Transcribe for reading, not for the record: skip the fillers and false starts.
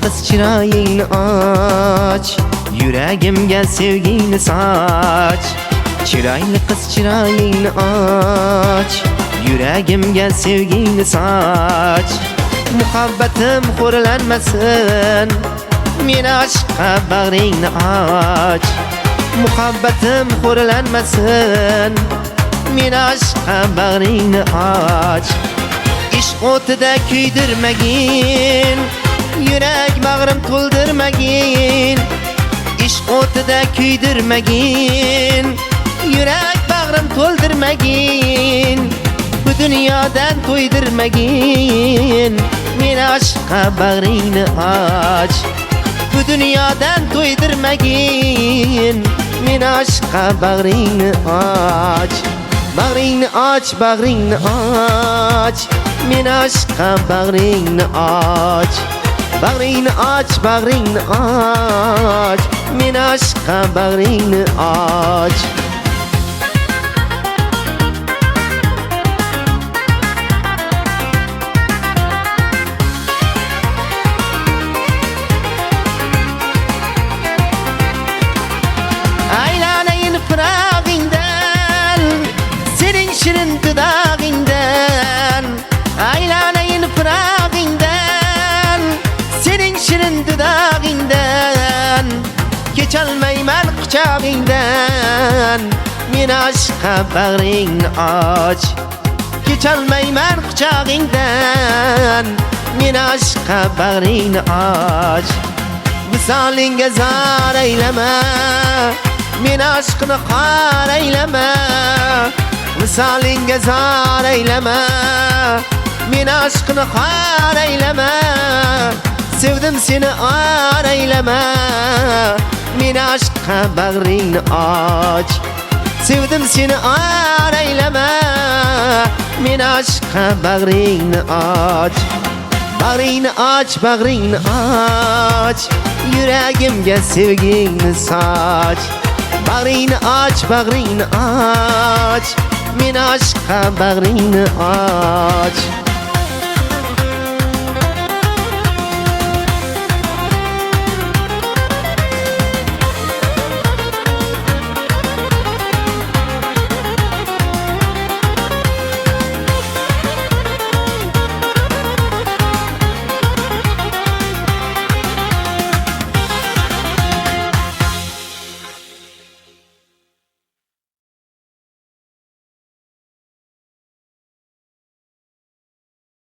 kız çırağını aç, yüreğimge sevgini saç. Çıraylı kız çırağını aç, yüreğimge sevgini saç. Muhabbetim hurlanmasın, men aşka bağrını aç. Muhabbetim hurlanmasın, men aşka bağrını aç. İşq o'tida kuydirmagin, yürek bağrım to'ldirmagin. İşq o'tida kuydirmagin, yürek bağrım to'ldirmagin. Bu dunyodan to'ydirmagin, men aşka bağrını aç. Bu dunyodan to'ydirmagin, men aşka bağrını aç. Bağrını aç, bağrını aç, men aşka bağrını aç. Bağrını aç, bağrını aç, men aşka bağrını aç. Aylanayın fırağından, senin şirin dudağından. Aylanayın fırağından, senin şirin dudağından. Geçalmayman kucağından, men aşka bağrını aç. Geçalmayman kucağından, men aşka bağrını aç. Visalinge zar eyleme, men aşkını kar eyleme. Visalinge zar eyleme, men aşkını kar eyleme. Sevdim seni ar eyleme, men aşka bağrını aç. Sevdim seni ar eyleme, men aşka bağrını aç. Bağrını aç, bağrını aç, yüreğimge sevgini saç. Bağrını aç, bağrını aç, men aşka bağrını aç.